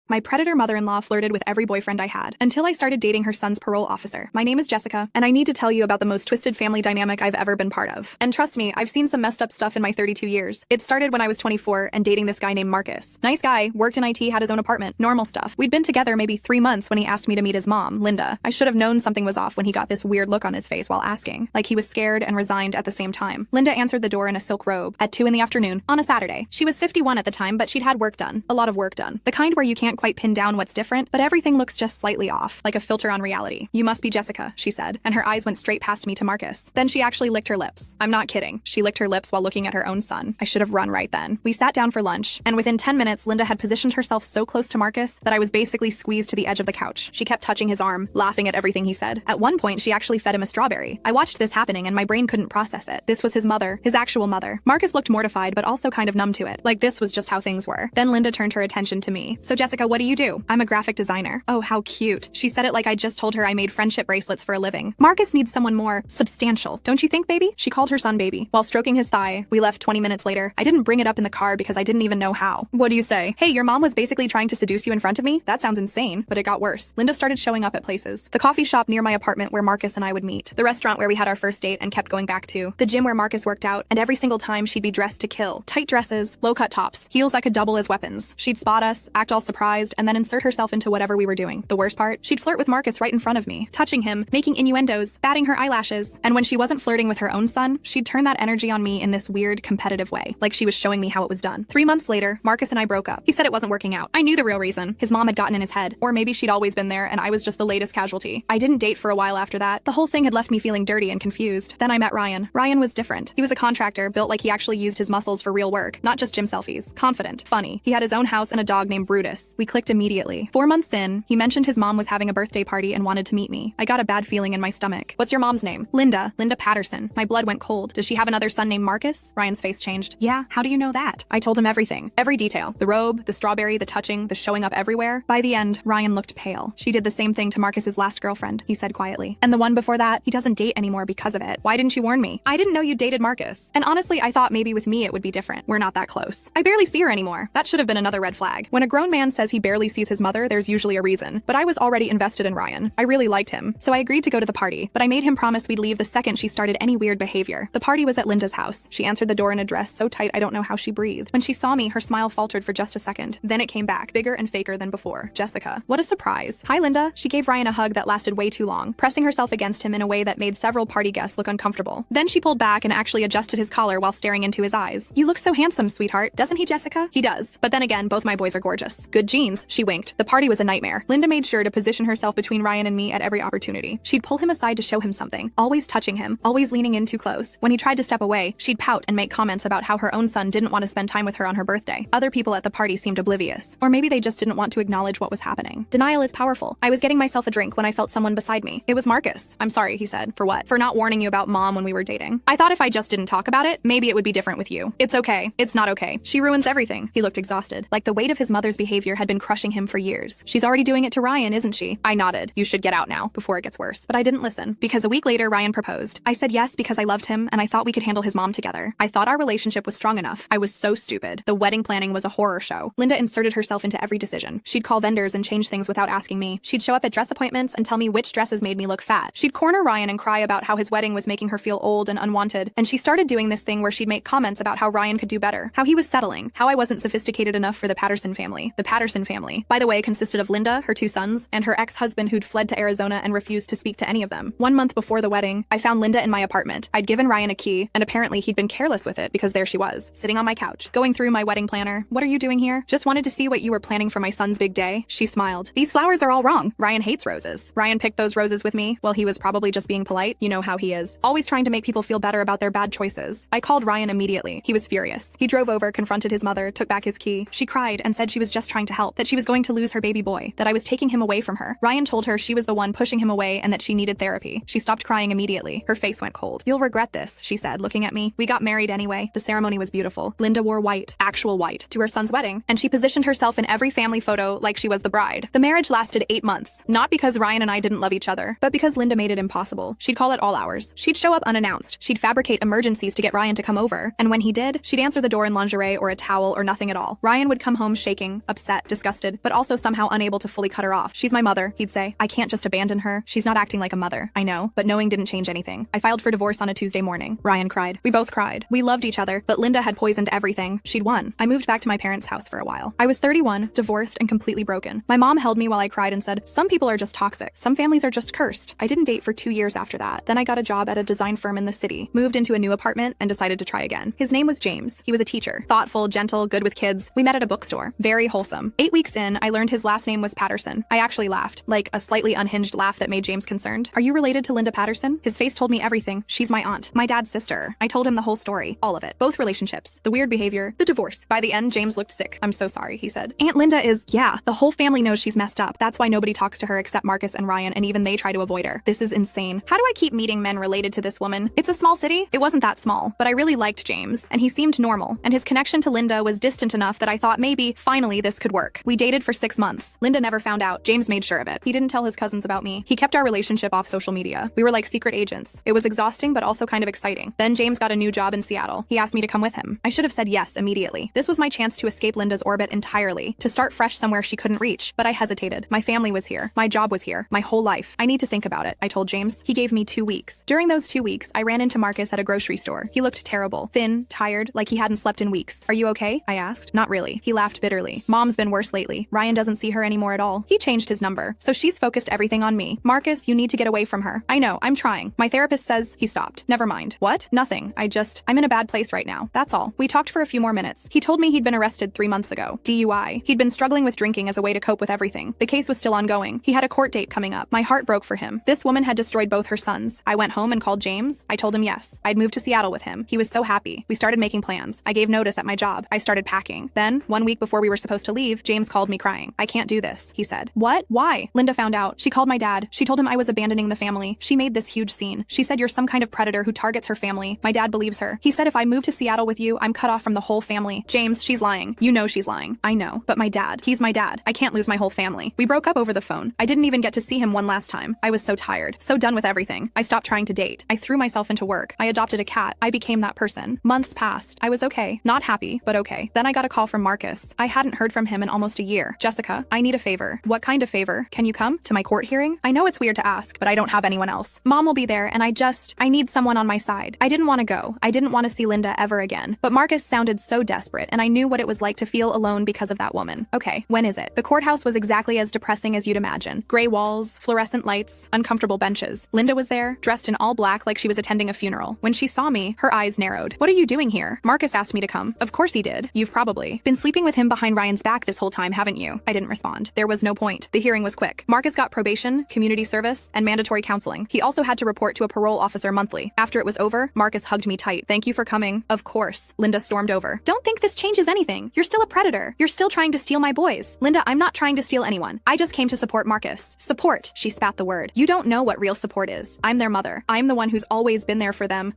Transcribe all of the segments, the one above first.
My predator mother-in-law flirted with every boyfriend I had, until I started dating her son's parole officer. My name is Jessica, and I need to tell you about the most twisted family dynamic I've ever been part of. And trust me, I've seen some messed up stuff in my 32 years. It started when I was 24 and dating this guy named Marcus. Nice guy, worked in IT, had his own apartment, normal stuff. We'd been together maybe 3 months when he asked me to meet his mom, Linda. I should have known something was off when he got this weird look on his face while asking, like he was scared and resigned at the same time. Linda answered the door in a silk robe at 2 in the afternoon on a Saturday. She was 51 at the time, but she'd had work done. A lot of work done. The kind where you can't quite pin down what's different, but everything looks just slightly off, like a filter on reality. "You must be Jessica," she said, and her eyes went straight past me to Marcus. Then she actually licked her lips. I'm not kidding. She licked her lips while looking at her own son. I should have run right then. We sat down for lunch, and within 10 minutes, Linda had positioned herself so close to Marcus that I was basically squeezed to the edge of the couch. She kept touching his arm, laughing at everything he said. At one point, she actually fed him a strawberry. I watched this happening, and my brain couldn't process it. This was his mother, his actual mother. Marcus looked mortified, but also kind of numb to it. Like this was just how things were. Then Linda turned her attention to me. "So Jessica, what do you do?" "I'm a graphic designer." "Oh, how cute." She said it like I just told her I made friendship bracelets for a living. "Marcus needs someone more substantial, don't you think, baby?" She called her son baby. While stroking his thigh, we left 20 minutes later. I didn't bring it up in the car because I didn't even know how. "What do you say?" "Hey, your mom was basically trying to seduce you in front of me?" "That sounds insane." But it got worse. Linda started showing up at places. The coffee shop near my apartment where Marcus and I would meet. The restaurant where we had our first date and kept going back to. The gym where Marcus worked out, and every single time she'd be dressed to kill. Tight dresses, low-cut tops, heels that could double as weapons. She'd spot us, act all surprised, and then insert herself into whatever we were doing. The worst part? She'd flirt with Marcus right in front of me, touching him, making innuendos, batting her eyelashes. And when she wasn't flirting with her own son, she'd turn that energy on me in this weird, competitive way, like she was showing me how it was done. 3 months later, Marcus and I broke up. He said it wasn't working out. I knew the real reason. His mom had gotten in his head. Or maybe she'd always been there and I was just the latest casualty. I didn't date for a while after that. The whole thing had left me feeling dirty and confused. Then I met Ryan. Ryan was different. He was a contractor, built like he actually used his muscles for real work, not just gym selfies. Confident, funny. He had his own house and a dog named Brutus. We clicked immediately. 4 months in, he mentioned his mom was having a birthday party and wanted to meet me. I got a bad feeling in my stomach. "What's your mom's name?" "Linda. Linda Patterson." My blood went cold. "Does she have another son named Marcus?" Ryan's face changed. "Yeah, how do you know that?" I told him everything. Every detail. The robe, the strawberry, the touching, the showing up everywhere. By the end, Ryan looked pale. "She did the same thing to Marcus's last girlfriend," he said quietly. "And the one before that, he doesn't date anymore because of it. Why didn't you warn me?" "I didn't know you dated Marcus. And honestly, I thought maybe with me it would be different. We're not that close. I barely see her anymore." That should have been another red flag. When a grown man says he barely sees his mother, there's usually a reason. But I was already invested in Ryan. I really liked him. So I agreed to go to the party, but I made him promise we'd leave the second she started any weird behavior. The party was at Linda's house. She answered the door in a dress so tight I don't know how she breathed. When she saw me, her smile faltered for just a second. Then it came back, bigger and faker than before. "Jessica." "What a surprise." "Hi, Linda." She gave Ryan a hug that lasted way too long, pressing herself against him in a way that made several party guests look uncomfortable. Then she pulled back and actually adjusted his collar while staring into his eyes. "You look so handsome, sweetheart. Doesn't he, Jessica?" "He does. But then again, both my boys are gorgeous." "Good genes." She winked. The party was a nightmare. Linda made sure to position herself between Ryan and me at every opportunity. She'd pull him aside to show him something, always touching him, always leaning in too close. When he tried to step away, she'd pout and make comments about how her own son didn't want to spend time with her on her birthday. Other people at the party seemed oblivious. Or maybe they just didn't want to acknowledge what was happening. Denial is powerful. I was getting myself a drink when I felt someone beside me. It was Marcus. "I'm sorry," he said. "For what?" "For not warning you about mom when we were dating. I thought if I just didn't talk about it, maybe it would be different with you." "It's okay. It's not okay. She ruins everything." He looked exhausted, like the weight of his mother's behavior had been crushing him for years. "She's already doing it to Ryan, isn't she?" I nodded. "You should get out now, before it gets worse." But I didn't listen, because a week later Ryan proposed. I said yes because I loved him and I thought we could handle his mom together. I thought our relationship was strong enough. I was so stupid. The wedding planning was a horror show. Linda inserted herself into every decision. She'd call vendors and change things without asking me. She'd show up at dress appointments and tell me which dresses made me look fat. She'd corner Ryan and cry about how his wedding was making her feel old and unwanted. And she started doing this thing where she'd make comments about how Ryan could do better, how he was settling, how I wasn't sophisticated enough for the Patterson family. The Patterson family, by the way, consisted of Linda, her 2 sons, and her ex-husband who'd fled to Arizona and refused to speak to any of them. 1 month before the wedding, I found Linda in my apartment. I'd given Ryan a key, and apparently he'd been careless with it because there she was, sitting on my couch, going through my wedding planner. "What are you doing here?" "Just wanted to see what you were planning for my son's big day." She smiled. "These flowers are all wrong. Ryan hates roses." Ryan picked those roses with me. Well, he was probably just being polite. You know how he is. Always trying to make people feel better about their bad choices. I called Ryan immediately. He was furious. He drove over, confronted his mother, took back his key. She cried and said she was just trying to help, that she was going to lose her baby boy, that I was taking him away from her. Ryan told her she was the one pushing him away and that she needed therapy. She stopped crying immediately. Her face went cold. "You'll regret this," she said, looking at me. "We got married anyway." The ceremony was beautiful. Linda wore white, actual white, to her son's wedding, and she positioned herself in every family photo like she was the bride. The marriage lasted 8 months, not because Ryan and I didn't love each other, but because Linda made it impossible. She'd call at all hours. She'd show up unannounced. She'd fabricate emergencies to get Ryan to come over, and when he did, she'd answer the door in lingerie or a towel or nothing at all. Ryan would come home shaking, upset, disgusted, but also somehow unable to fully cut her off. She's my mother, he'd say. I can't just abandon her. She's not acting like a mother. I know, but knowing didn't change anything. I filed for divorce on a Tuesday morning. Ryan cried. We both cried. We loved each other, but Linda had poisoned everything. She'd won. I moved back to my parents' house for a while. I was 31, divorced, and completely broken. My mom held me while I cried and said, some people are just toxic. Some families are just cursed. I didn't date for 2 years after that. Then I got a job at a design firm in the city, moved into a new apartment, and decided to try again. His name was James. He was a teacher. Thoughtful, gentle, good with kids. We met at a bookstore. Very wholesome. 8 weeks in, I learned his last name was Patterson. I actually laughed, like a slightly unhinged laugh that made James concerned. Are you related to Linda Patterson? His face told me everything. She's my aunt. My dad's sister. I told him the whole story. All of it. Both relationships. The weird behavior. The divorce. By the end, James looked sick. I'm so sorry, he said. Aunt Linda is, yeah, the whole family knows she's messed up. That's why nobody talks to her except Marcus and Ryan, and even they try to avoid her. This is insane. How do I keep meeting men related to this woman? It's a small city. It wasn't that small, but I really liked James, and he seemed normal, and his connection to Linda was distant enough that I thought maybe, finally, this could work. We dated for 6 months. Linda never found out. James made sure of it. He didn't tell his cousins about me. He kept our relationship off social media. We were like secret agents. It was exhausting, but also kind of exciting. Then James got a new job in Seattle. He asked me to come with him. I should have said yes immediately. This was my chance to escape Linda's orbit entirely, to start fresh somewhere she couldn't reach. But I hesitated. My family was here. My job was here. My whole life. I need to think about it, I told James. He gave me 2 weeks. During those 2 weeks, I ran into Marcus at a grocery store. He looked terrible. Thin, tired, like he hadn't slept in weeks. Are you okay? I asked. Not really. He laughed bitterly. Mom's been worse lately. Ryan doesn't see her anymore at all. He changed his number. So she's focused everything on me. Marcus, you need to get away from her. I know. I'm trying. My therapist says he stopped. Never mind. What? Nothing. I'm in a bad place right now. That's all. We talked for a few more minutes. He told me he'd been arrested 3 months ago. DUI. He'd been struggling with drinking as a way to cope with everything. The case was still ongoing. He had a court date coming up. My heart broke for him. This woman had destroyed both her sons. I went home and called James. I told him yes. I'd moved to Seattle with him. He was so happy. We started making plans. I gave notice at my job. I started packing. Then, 1 week before we were supposed to leave, James called me crying. I can't do this, he said. What? Why? Linda found out. She called my dad. She told him I was abandoning the family. She made this huge scene. She said you're some kind of predator who targets her family. My dad believes her. He said if I move to Seattle with you, I'm cut off from the whole family. James, she's lying. You know she's lying. I know. But my dad, he's my dad. I can't lose my whole family. We broke up over the phone. I didn't even get to see him one last time. I was so tired. So done with everything. I stopped trying to date. I threw myself into work. I adopted a cat. I became that person. Months passed. I was okay. Not happy, but okay. Then I got a call from Marcus. I hadn't heard from him in almost a year. Jessica, I need a favor. What kind of favor? Can you come to my court hearing? I know it's weird to ask, but I don't have anyone else. Mom will be there, and I need someone on my side. I didn't want to go. I didn't want to see Linda ever again. But Marcus sounded so desperate, and I knew what it was like to feel alone because of that woman. Okay, when is it? The courthouse was exactly as depressing as you'd imagine. Gray walls, fluorescent lights, uncomfortable benches. Linda was there, dressed in all black like she was attending a funeral. When she saw me, her eyes narrowed. What are you doing here? Marcus asked me to come. Of course he did. You've probably been sleeping with him behind Ryan's back this whole time, haven't you? I didn't respond. There was no point. The hearing was quick. Marcus got probation, community service, and mandatory counseling. He also had to report to a parole officer monthly. After it was over, Marcus hugged me tight. Thank you for coming. Of course. Linda stormed over. Don't think this changes anything. You're still a predator. You're still trying to steal my boys. Linda, I'm not trying to steal anyone. I just came to support Marcus. Support. She spat the word. You don't know what real support is. I'm their mother. I'm the one who's always been there for them.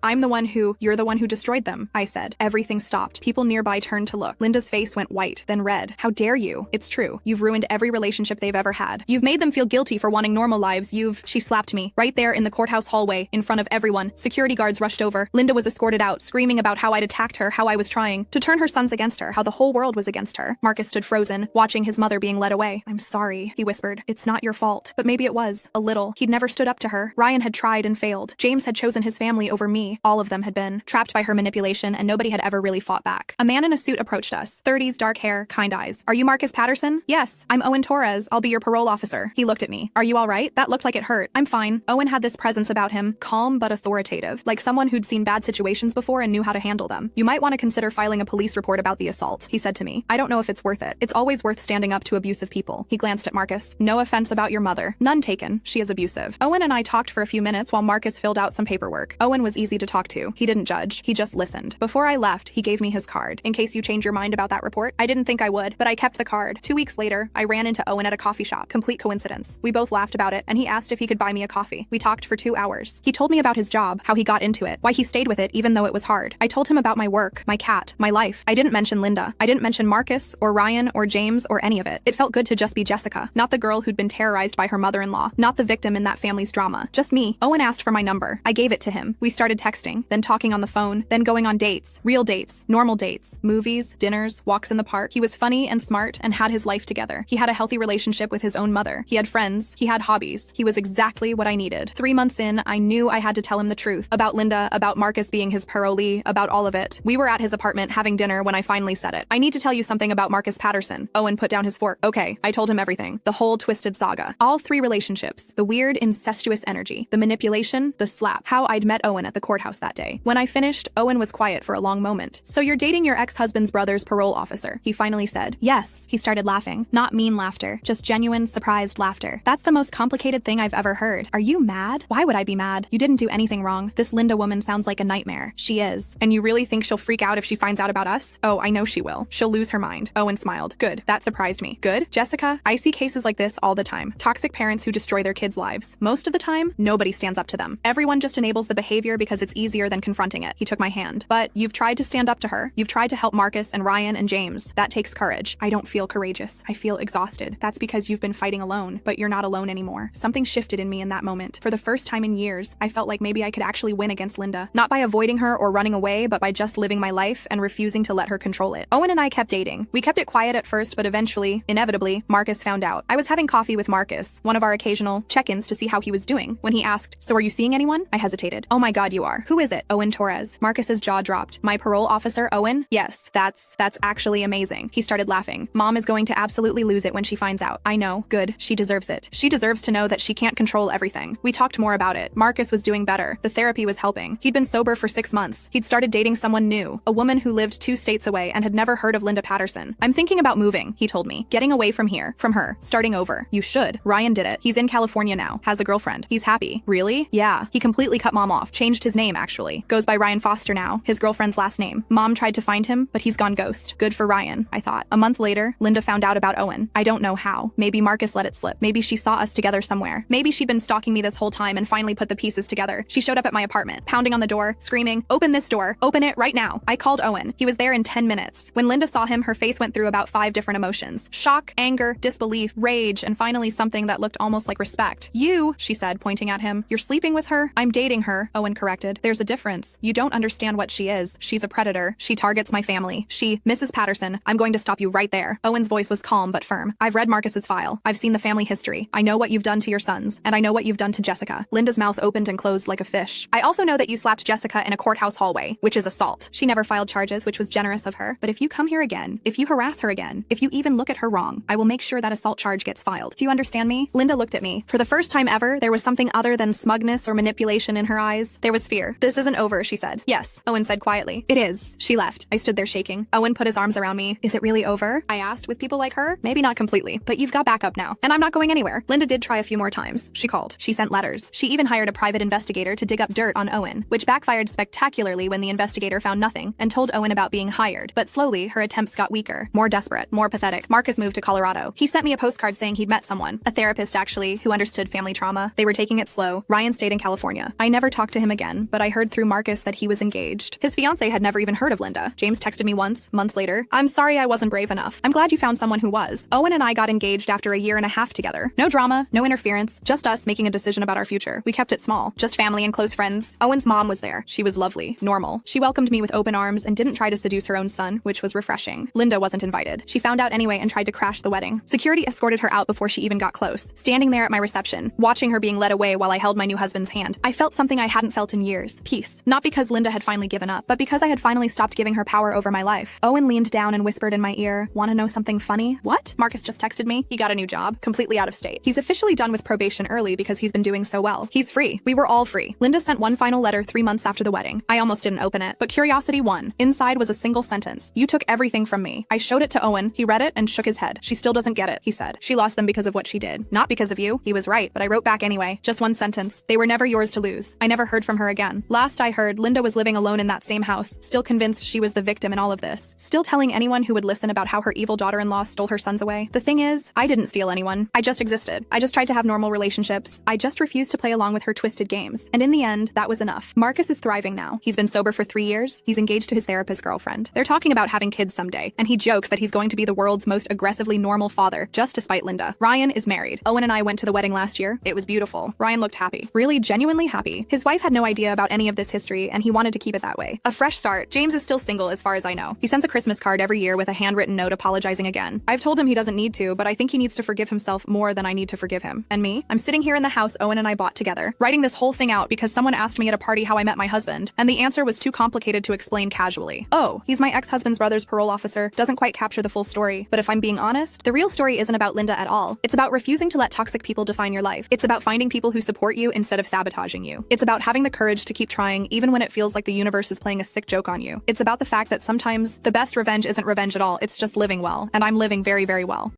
You're the one who destroyed them, I said. Everything stopped. People nearby turned to look. Linda's face went white, then red. How dare you? It's true. You've ruined every relationship they've ever had. You've made them feel guilty for wanting normal lives. She slapped me. Right there in the courthouse hallway, in front of everyone. Security guards rushed over. Linda was escorted out, screaming about how I'd attacked her, how I was trying to turn her sons against her, how the whole world was against her. Marcus stood frozen, watching his mother being led away. I'm sorry, he whispered. It's not your fault. But maybe it was. A little. He'd never stood up to her. Ryan had tried and failed. James had chosen his family over me. All of them had been trapped by her manipulation, and nobody had ever really fought back. A man in a suit approached us. 30s, dark hair, kind eyes. Are you Marcus Patterson? Yes. I'm Owen Torres. I'll be your parole officer. He looked at me. Are you all right? That looked like it hurt. I'm fine. Owen had this presence about him, calm but authoritative, like someone who'd seen bad situations before and knew how to handle them. You might want to consider filing a police report about the assault, he said to me. I don't know if it's worth it. It's always worth standing up to abusive people. He glanced at Marcus. No offense about your mother. None taken. She is abusive. Owen and I talked for a few minutes while Marcus filled out some paperwork. Owen was easy to talk to. He didn't judge. He just listened. Before I left, he gave me his card. In case you change your mind about that report. I didn't think I would, but I kept the card. 2 weeks later, I ran into Owen at a coffee shop. Complete coincidence. We both laughed about it, and he asked if he could buy me a coffee. We talked for 2 hours. He told me about his job, how he got into it, why he stayed with it even though it was hard. I told him about my work, my cat, my life. I didn't mention Linda. I didn't mention Marcus or Ryan or James or any of it. It felt good to just be Jessica, not the girl who'd been terrorized by her mother-in-law, not the victim in that family's drama. Just me. Owen asked for my number. I gave it to him. We started texting, then talking on the phone, then going on dates, real dates, normal dates, movies, dinners, walks in the park. He was funny and smart, smart, and had his life together. He had a healthy relationship with his own mother. He had friends. He had hobbies. He was exactly what I needed. 3 months in, I knew I had to tell him the truth. About Linda, about Marcus being his parolee, about all of it. We were at his apartment having dinner when I finally said it. I need to tell you something about Marcus Patterson. Owen put down his fork. Okay, I told him everything. The whole twisted saga. All 3 relationships. The weird, incestuous energy. The manipulation. The slap. How I'd met Owen at the courthouse that day. When I finished, Owen was quiet for a long moment. So you're dating your ex-husband's brother's parole officer, he finally said. Yes. He started laughing. Not mean laughter. Just genuine, surprised laughter. That's the most complicated thing I've ever heard. Are you mad? Why would I be mad? You didn't do anything wrong. This Linda woman sounds like a nightmare. She is. And you really think she'll freak out if she finds out about us? Oh, I know she will. She'll lose her mind. Owen smiled. Good. That surprised me. Good? Jessica, I see cases like this all the time. Toxic parents who destroy their kids' lives. Most of the time, nobody stands up to them. Everyone just enables the behavior because it's easier than confronting it. He took my hand. But you've tried to stand up to her. You've tried to help Marcus and Ryan and James. That takes courage. I don't feel courageous. I feel exhausted. That's because you've been fighting alone, but you're not alone anymore. Something shifted in me in that moment. For the first time in years, I felt like maybe I could actually win against Linda. Not by avoiding her or running away, but by just living my life and refusing to let her control it. Owen and I kept dating. We kept it quiet at first, but eventually, inevitably, Marcus found out. I was having coffee with Marcus, one of our occasional check-ins to see how he was doing. When he asked, "So are you seeing anyone?" I hesitated. "Oh my God, you are. Who is it?" "Owen Torres." Marcus's jaw dropped. "My parole officer, Owen?" "Yes, that's actually amazing." He started laughing. "Mom is going to absolutely lose it when she finds out." "I know. Good. She deserves it. She deserves to know that she can't control everything." We talked more about it. Marcus was doing better. The therapy was helping. He'd been sober for 6 months. He'd started dating someone new, a woman who lived 2 states away and had never heard of Linda Patterson. "I'm thinking about moving," he told me. "Getting away from here, from her, starting over." "You should. Ryan did it. He's in California now. Has a girlfriend. He's happy." "Really?" "Yeah. He completely cut Mom off. Changed his name, actually. Goes by Ryan Foster now, his girlfriend's last name. Mom tried to find him, but he's gone ghost. Good for Ryan, I thought. A month later, Linda found out about Owen. I don't know how. Maybe Marcus let it slip. Maybe she saw us together somewhere. Maybe she'd been stalking me this whole time and finally put the pieces together. She showed up at my apartment, pounding on the door, screaming, "Open this door. Open it right now." I called Owen. He was there in 10 minutes. When Linda saw him, her face went through about 5 different emotions. Shock, anger, disbelief, rage, and finally something that looked almost like respect. "You," she said, pointing at him. "You're sleeping with her?" "I'm dating her," Owen corrected. "There's a difference. You don't understand what she is. She's a predator. She targets my family. Mrs. Patterson, I'm going to stop you right there." Owen's voice was calm but firm. "I've read Marcus's file. I've seen the family history. I know what you've done to your sons, and I know what you've done to Jessica." Linda's mouth opened and closed like a fish. "I also know that you slapped Jessica in a courthouse hallway, which is assault. She never filed charges, which was generous of her. But if you come here again, if you harass her again, if you even look at her wrong, I will make sure that assault charge gets filed. Do you understand me?" Linda looked at me. For the first time ever, there was something other than smugness or manipulation in her eyes. There was fear. "This isn't over," she said. "Yes," Owen said quietly. "It is." She left. I stood there shaking. Owen put his arms around me. "Is it really over?" I asked. "With people like her? Maybe not completely, but you've got backup now. And I'm not going anywhere." Linda did try a few more times. She called. She sent letters. She even hired a private investigator to dig up dirt on Owen, which backfired spectacularly when the investigator found nothing and told Owen about being hired. But slowly, her attempts got weaker, more desperate, more pathetic. Marcus moved to Colorado. He sent me a postcard saying he'd met someone, a therapist actually, who understood family trauma. They were taking it slow. Ryan stayed in California. I never talked to him again, but I heard through Marcus that he was engaged. His fiancée had never even heard of Linda. James texted me once, months later. "I'm sorry I wasn't brave enough. I'm glad you found someone who was." Owen and I got engaged after a year and a half together. No drama, no interference, just us making a decision about our future. We kept it small, just family and close friends. Owen's mom was there. She was lovely, normal. She welcomed me with open arms and didn't try to seduce her own son, which was refreshing. Linda wasn't invited. She found out anyway and tried to crash the wedding. Security escorted her out before she even got close. Standing there at my reception, watching her being led away while I held my new husband's hand, I felt something I hadn't felt in years. Peace. Not because Linda had finally given up, but because I had finally stopped giving her power over my life. Owen leaned down and whispered in my ear, "Want to know something funny?" "What?" "Marcus just texted me. He got a new job, completely out of state. He's officially done with probation early because he's been doing so well. He's free. We were all free." Linda sent one final letter 3 months after the wedding. I almost didn't open it, but curiosity won. Inside was a single sentence. "You took everything from me." I showed it to Owen. He read it and shook his head. "She still doesn't get it," he said. "She lost them because of what she did. Not because of you." He was right, but I wrote back anyway. Just one sentence. "They were never yours to lose." I never heard from her again. Last I heard, Linda was living alone in that same house, still convinced she was the victim in all of this. Still telling anyone who would listen about how her evil daughter-in-law stole her sons away. The thing is, I didn't steal anyone. I just existed. I just tried to have normal relationships. I just refused to play along with her twisted games. And in the end, that was enough. Marcus is thriving now. He's been sober for 3 years. He's engaged to his therapist girlfriend. They're talking about having kids someday, and he jokes that he's going to be the world's most aggressively normal father, just to spite Linda. Ryan is married. Owen and I went to the wedding last year. It was beautiful. Ryan looked happy. Really, genuinely happy. His wife had no idea about any of this history, and he wanted to keep it that way. A fresh start. James is still single as far as I know. He sends a Christmas card every year with a handwritten note apologizing apologizing again. I've told him he doesn't need to, but I think he needs to forgive himself more than I need to forgive him. And me? I'm sitting here in the house Owen and I bought together, writing this whole thing out because someone asked me at a party how I met my husband, and the answer was too complicated to explain casually. Oh, he's my ex-husband's brother's parole officer. Doesn't quite capture the full story. But if I'm being honest, the real story isn't about Linda at all. It's about refusing to let toxic people define your life. It's about finding people who support you instead of sabotaging you. It's about having the courage to keep trying even when it feels like the universe is playing a sick joke on you. It's about the fact that sometimes the best revenge isn't revenge at all. It's just living well. And I'm living very, very well.